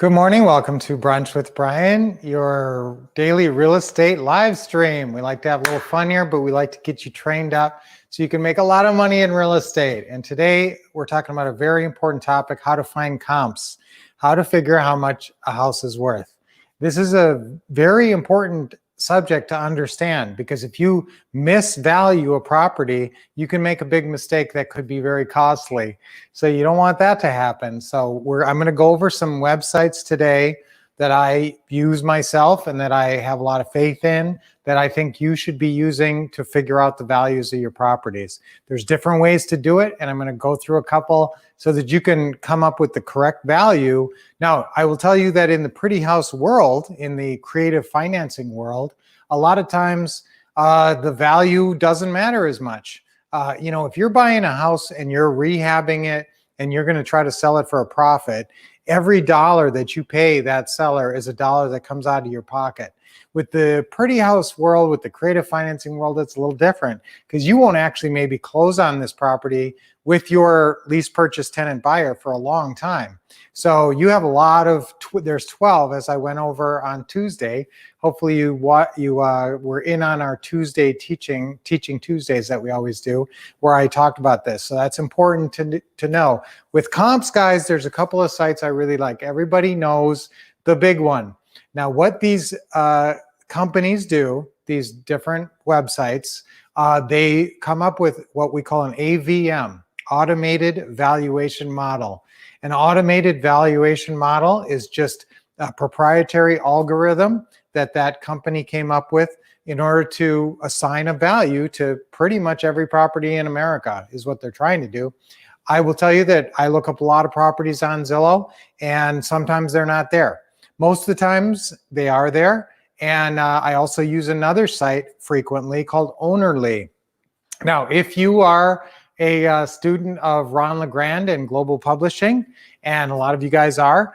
Good morning. Welcome to Brunch with Brian, your daily real estate live stream. We like to have a little fun here, but we like to get you trained up so you can make a lot of money in real estate. And today we're talking about a very important topic, how to find comps, how to figure out how much a house is worth. This is a very important subject to understand because if you misvalue a property, you can make a big mistake that could be very costly. So you don't want that to happen. So I'm going to go over some websites today that I use myself and that I have a lot of faith in, that I think you should be using to figure out the values of your properties. There's different ways to do it, and I'm going to go through a couple so that you can come up with the correct value. Now, I will tell you that in the pretty house world, in the creative financing world, a lot of times the value doesn't matter as much. If you're buying a house and you're rehabbing it and you're going to try to sell it for a profit, every dollar that you pay that seller is a dollar that comes out of your pocket. With the pretty house world, with the creative financing world, it's a little different because you won't actually maybe close on this property with your lease purchase tenant buyer for a long time. So you have a lot of, there's 12 as I went over on Tuesday. Hopefully you were in on our Tuesday teaching Tuesdays that we always do, where I talked about this. So that's important to know. With comps, guys, there's a couple of sites I really like. Everybody knows the big one. Now, what these companies do, these different websites, they come up with what we call an AVM, Automated Valuation Model. An automated valuation model is just a proprietary algorithm that company came up with in order to assign a value to pretty much every property in America, is what they're trying to do. I will tell you that I look up a lot of properties on Zillow, and sometimes they're not there. Most of the times they are there. And I also use another site frequently called Ownerly. Now, if you are a student of Ron LeGrand and Global Publishing, and a lot of you guys are,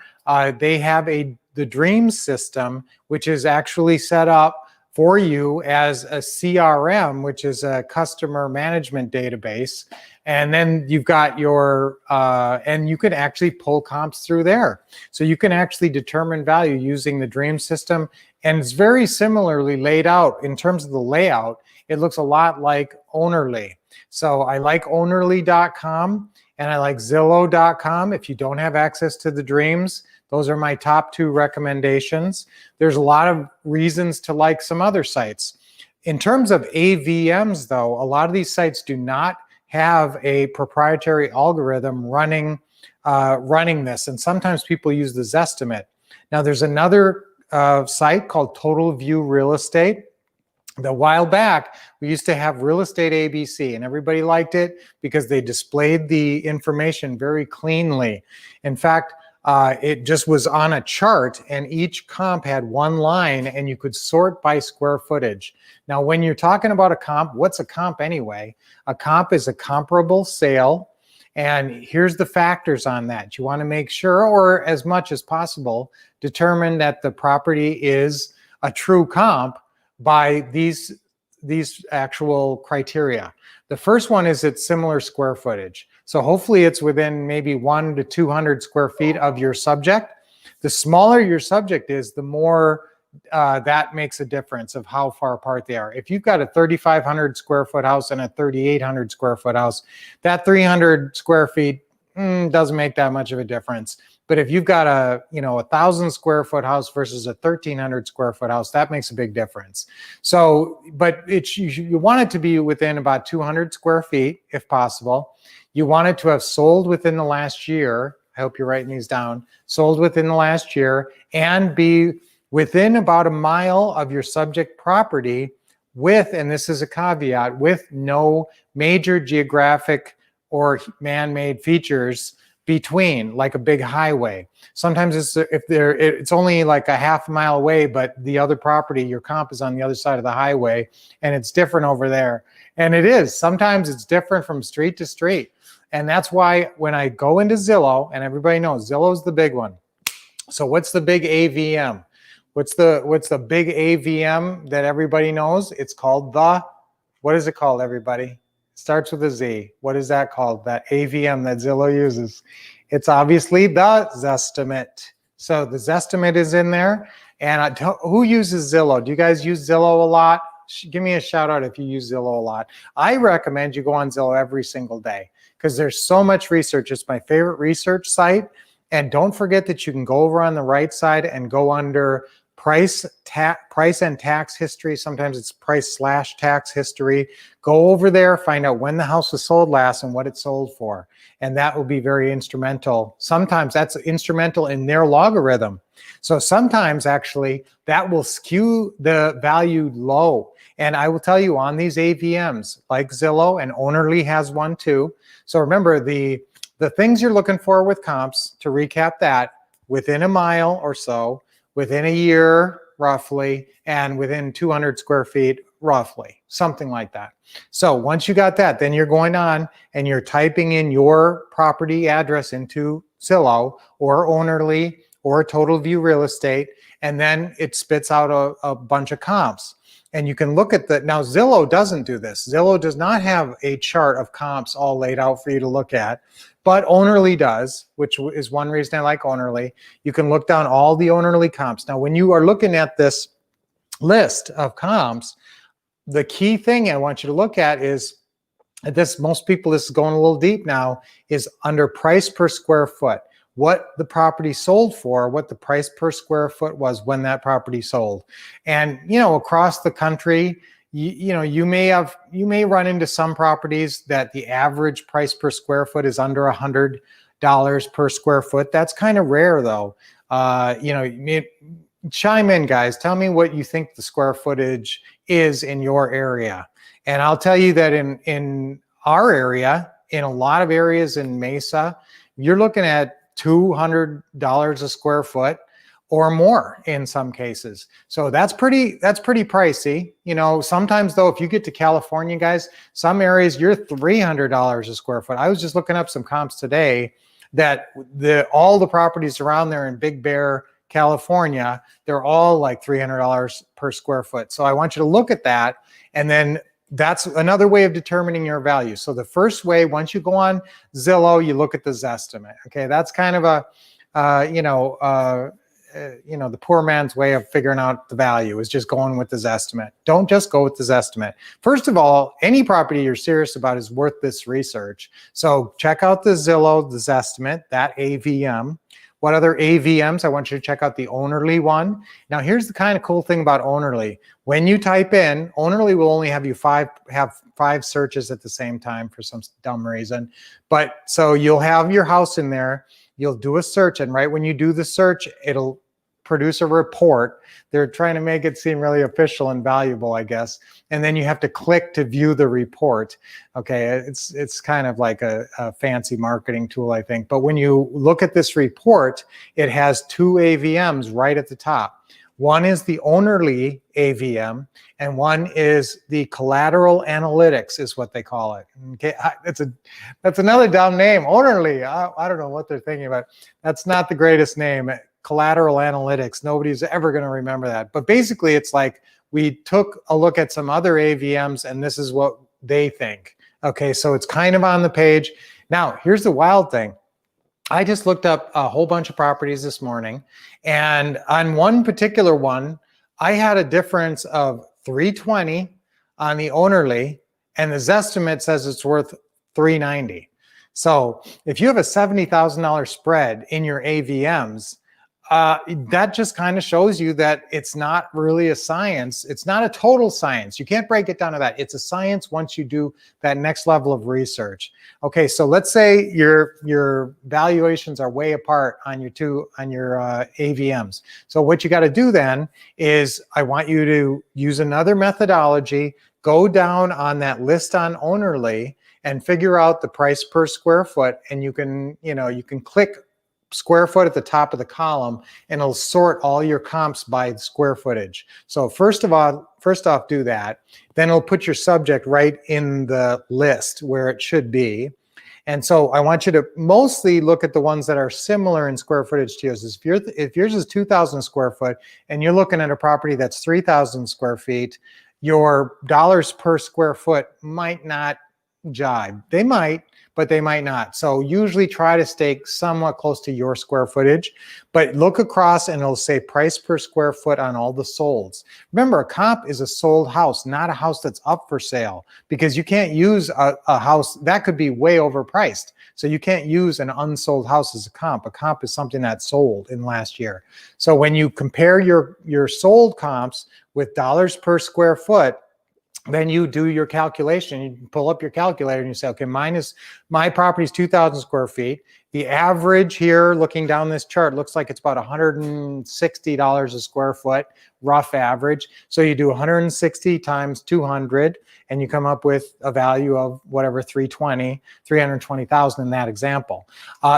they have the Dreams system, which is actually set up for you as a CRM, which is a customer management database. And then you've got your, and you can actually pull comps through there. So you can actually determine value using the Dream system. And it's very similarly laid out in terms of the layout. It looks a lot like Ownerly. So I like Ownerly.com and I like Zillow.com. If you don't have access to the Dreams, those are my top two recommendations. There's a lot of reasons to like some other sites. In terms of AVMs, though, a lot of these sites do not have a proprietary algorithm running this, and sometimes people use the Zestimate. Now, there's another site called Total View Real Estate. A while back, we used to have Real Estate ABC, and everybody liked it because they displayed the information very cleanly. In fact, it just was on a chart, and each comp had one line, and you could sort by square footage. Now, when you're talking about a comp, what's a comp anyway? A comp is a comparable sale, and here's the factors on that. You want to make sure, or as much as possible, determine that the property is a true comp by these actual criteria. The first one is it's similar square footage. So hopefully it's within maybe 100 to 200 square feet of your subject. The smaller your subject is, the more that makes a difference of how far apart they are. If you've got a 3,500 square foot house and a 3,800 square foot house, that 300 square feet doesn't make that much of a difference. But if you've got a 1,000 square foot house versus a 1,300 square foot house, that makes a big difference. So, but you want it to be within about 200 square feet if possible. You want it to have sold within the last year. I hope you're writing these down. Sold within the last year, and be within about a mile of your subject property with, and this is a caveat, with no major geographic or man-made features between, like a big highway. Sometimes it's only like a half mile away, but the other property, your comp, is on the other side of the highway, and it's different over there. And it is. Sometimes it's different from street to street. And that's why when I go into Zillow, and everybody knows Zillow's the big one. So what's the big AVM? What's the big AVM that everybody knows? It's called what is it called, everybody? Starts with a Z. What is that called? That AVM that Zillow uses. It's obviously the Zestimate. So the Zestimate is in there. And who uses Zillow? Do you guys use Zillow a lot? Give me a shout out if you use Zillow a lot. I recommend you go on Zillow every single day because there's so much research. It's my favorite research site. And don't forget that you can go over on the right side and go under price and tax history. Sometimes it's price/tax history. Go over there, find out when the house was sold last and what it sold for. And that will be very instrumental. Sometimes that's instrumental in their logarithm. So sometimes actually that will skew the value low. And I will tell you on these AVMs like Zillow, and Ownerly has one too. So remember the things you're looking for with comps, to recap that, within a mile or so, within a year, roughly, and within 200 square feet, roughly, something like that. So once you got that, then you're going on and you're typing in your property address into Zillow or Ownerly or Total View Real Estate, and then it spits out a bunch of comps. And you can look at now Zillow doesn't do this. Zillow does not have a chart of comps all laid out for you to look at, but Ownerly does, which is one reason I like Ownerly. You can look down all the Ownerly comps. Now, when you are looking at this list of comps, the key thing I want you to look at is this. Most people, this is going a little deep now, is under price per square foot. What the property sold for, what the price per square foot was when that property sold. And, you know, across the country, you may run into some properties that the average price per square foot is under $100 per square foot. That's kind of rare though. Chime in, guys. Tell me what you think the square footage is in your area. And I'll tell you that in our area, in a lot of areas in Mesa, you're looking at $200 a square foot or more in some cases. So that's pretty pricey. You know, sometimes though, if you get to California, guys, some areas you're $300 a square foot. I was just looking up some comps today that all the properties around there in Big Bear, California, they're all like $300 per square foot. So I want you to look at that, and then that's another way of determining your value. So the first way, once you go on Zillow, you look at the Zestimate. Okay, that's kind of the poor man's way of figuring out the value, is just going with the Zestimate. Don't just go with the Zestimate. First of all, any property you're serious about is worth this research. So check out the Zillow, the Zestimate, that AVM. What other AVMs? I want you to check out the Ownerly one. Now, here's the kind of cool thing about Ownerly. When you type in, Ownerly will only have you have five searches at the same time for some dumb reason. But so you'll have your house in there, you'll do a search, and right when you do the search, it'll produce a report. They're trying to make it seem really official and valuable, I guess. And then you have to click to view the report. Okay, it's kind of like a fancy marketing tool, I think. But when you look at this report, it has two AVMs right at the top. One is the Ownerly AVM, and one is the collateral analytics, is what they call it. Okay, that's another dumb name, Ownerly. I don't know what they're thinking about. That's not the greatest name. Collateral analytics. Nobody's ever going to remember that. But basically, it's like we took a look at some other AVMs, and this is what they think. Okay, so it's kind of on the page. Now, here's the wild thing. I just looked up a whole bunch of properties this morning, and on one particular one, I had a difference of $320 on the Ownerly, and the Zestimate says it's worth $390. So if you have a $70,000 spread in your AVMs, that just kind of shows you that it's not really a science. It's not a total science. You can't break it down to that. It's a science once you do that next level of research. Okay, so let's say your valuations are way apart on your AVMs. So what you got to do then is, I want you to use another methodology. Go down on that list on Ownerly and figure out the price per square foot, and you can click square foot at the top of the column, and it'll sort all your comps by square footage. So first off, do that. Then it'll put your subject right in the list where it should be. And so I want you to mostly look at the ones that are similar in square footage to yours. If yours is 2,000 square foot and you're looking at a property that's 3,000 square feet, your dollars per square foot might not jibe. They might, but they might not. So usually try to stay somewhat close to your square footage, but look across and it'll say price per square foot on all the solds. Remember, a comp is a sold house, not a house that's up for sale, because you can't use a house that could be way overpriced. So you can't use an unsold house as a comp. A comp is something that sold in last year. So when you compare your sold comps with dollars per square foot, then you do your calculation. You pull up your calculator and you say, okay, my property is 2,000 square feet. The average here, looking down this chart, looks like it's about $160 a square foot, rough average. So you do 160 times 200, and you come up with a value of whatever, 320,000 in that example.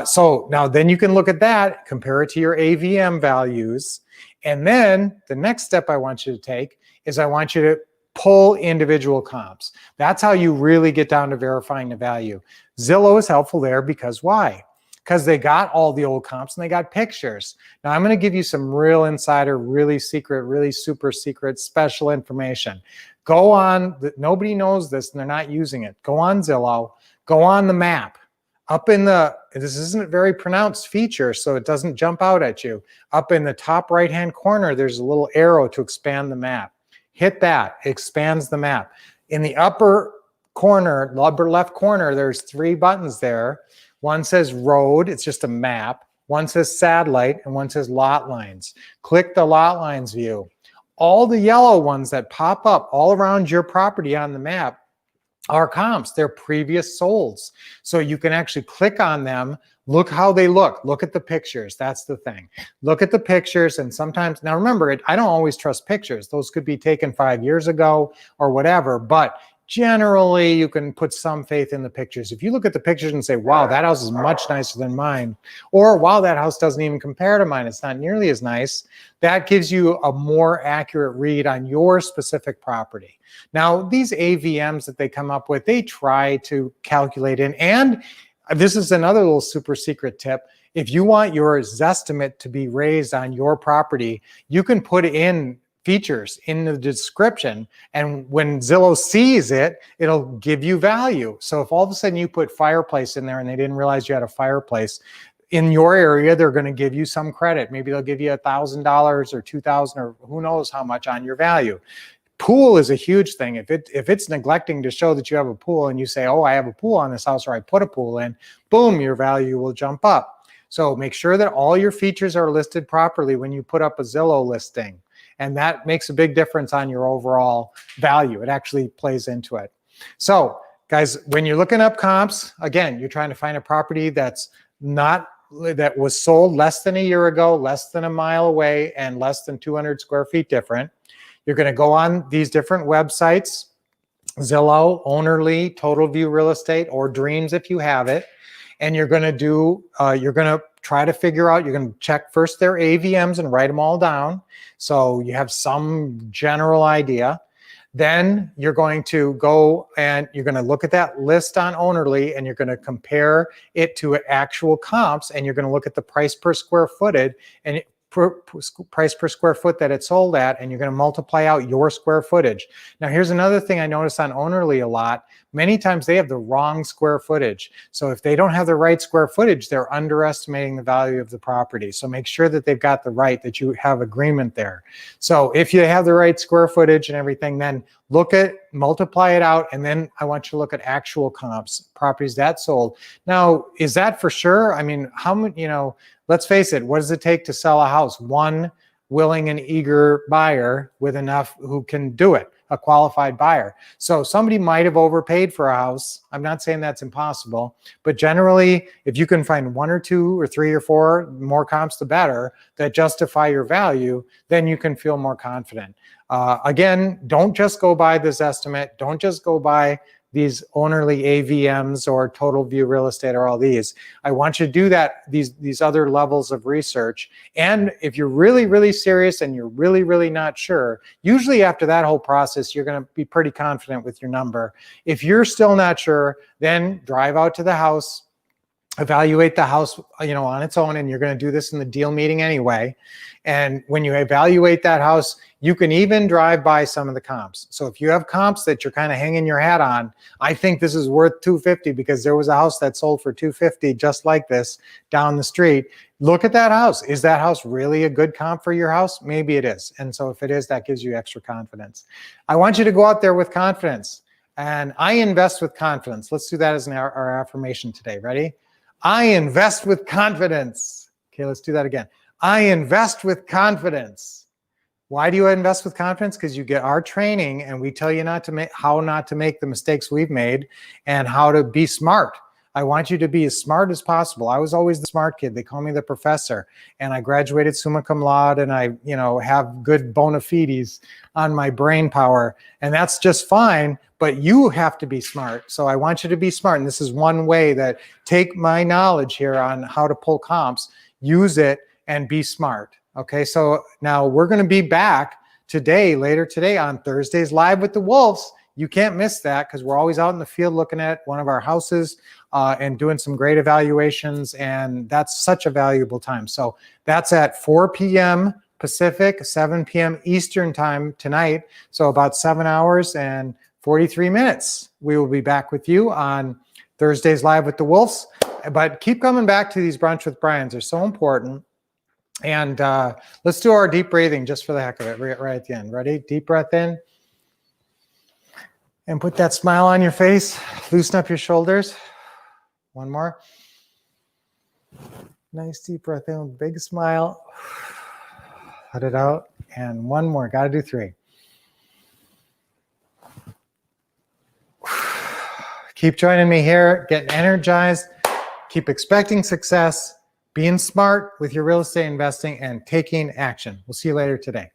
So now then you can look at that, compare it to your AVM values. And then the next step I want you to take is I want you to pull individual comps. That's how you really get down to verifying the value. Zillow is helpful there because why? Because they got all the old comps and they got pictures. Now I'm going to give you some real insider, really secret, really super secret, special information. Go on, nobody knows this and they're not using it. Go on Zillow, go on the map. Up in this isn't a very pronounced feature, so it doesn't jump out at you. Up in the top right-hand corner, there's a little arrow to expand the map. Hit that, it expands the map. In the upper corner, upper left corner, there's 3 buttons there. One says road, it's just a map. One says satellite, and one says lot lines. Click the lot lines view. All the yellow ones that pop up all around your property on the map are comps, they're previous solds. So you can actually click on them, look how they look, look at the pictures, that's the thing. Look at the pictures, and sometimes, now remember, I don't always trust pictures. Those could be taken 5 years ago or whatever, but generally you can put some faith in the pictures. If you look at the pictures and say, wow, that house is much nicer than mine, or wow, that house doesn't even compare to mine, it's not nearly as nice, that gives you a more accurate read on your specific property. Now, these AVMs that they come up with, they try to calculate in, and this is another little super secret tip. If you want your Zestimate to be raised on your property, you can put in features in the description, and when Zillow sees it, it'll give you value. So if all of a sudden you put fireplace in there and they didn't realize you had a fireplace, in your area, they're going to give you some credit. Maybe they'll give you $1,000 or $2,000 or who knows how much on your value. Pool is a huge thing. If it's neglecting to show that you have a pool and you say, oh, I have a pool on this house, or I put a pool in, boom, your value will jump up. So make sure that all your features are listed properly when you put up a Zillow listing. And that makes a big difference on your overall value. It actually plays into it. So guys, when you're looking up comps, again, you're trying to find a property that was sold less than a year ago, less than a mile away, and less than 200 square feet different. You're going to go on these different websites, Zillow, Ownerly, Total View Real Estate, or Dreams if you have it. And you're going to try to figure out, you're going to check first their AVMs and write them all down, so you have some general idea. Then you're going to go and you're going to look at that list on Ownerly, and you're going to compare it to actual comps, and you're going to look at the price per square footage and price per square foot that it sold at, and you're going to multiply out your square footage. Now, here's another thing I notice on Ownerly a lot. Many times they have the wrong square footage. So if they don't have the right square footage, they're underestimating the value of the property. So make sure that they've got the right, that you have agreement there. So if you have the right square footage and everything, then multiply it out, and then I want you to look at actual comps, properties that sold. Now, is that for sure? I mean, how many, let's face it, what does it take to sell a house? One willing and eager buyer with enough who can do it, a qualified buyer. So somebody might have overpaid for a house. I'm not saying that's impossible, but generally, if you can find 1 or 2 or 3 or 4, more comps the better, that justify your value, then you can feel more confident. Again, don't just go by this estimate. Don't just go by these Ownerly AVMs or Total View Real Estate or all these. I want you to do that, these other levels of research. And if you're really, really serious and you're really, really not sure, usually after that whole process, you're going to be pretty confident with your number. If you're still not sure, then drive out to the house, evaluate the house, on its own, and you're going to do this in the deal meeting anyway. And when you evaluate that house, you can even drive by some of the comps. So if you have comps that you're kind of hanging your hat on, I think this is worth $250 because there was a house that sold for $250 just like this down the street. Look at that house. Is that house really a good comp for your house? Maybe it is. And so if it is, that gives you extra confidence. I want you to go out there with confidence. And I invest with confidence. Let's do that as our affirmation today. Ready? I invest with confidence. Okay, let's do that again. I invest with confidence. Why do you invest with confidence? Because you get our training and we tell you how not to make the mistakes we've made and how to be smart. I want you to be as smart as possible. I was always the smart kid. They call me the professor, and I graduated summa cum laude, and I, have good bona fides on my brain power, and that's just fine, but you have to be smart. So I want you to be smart, and this is one way that take my knowledge here on how to pull comps, use it, and be smart. Okay, so now we're going to be back later today on Thursdays Live with the Wolves. You can't miss that because we're always out in the field looking at one of our houses and doing some great evaluations, and that's such a valuable time. So that's at 4 p.m. Pacific, 7 p.m. Eastern time tonight. So about 7 hours and 43 minutes. We will be back with you on Thursdays Live with the Wolves. But keep coming back to these Brunch with Brians. They're so important. And let's do our deep breathing just for the heck of it right at the end. Ready? Deep breath in. And put that smile on your face. Loosen up your shoulders. One more. Nice deep breath in with a big smile. Let it out. And one more. Got to do 3. Keep joining me here. Getting energized. Keep expecting success. Being smart with your real estate investing and taking action. We'll see you later today.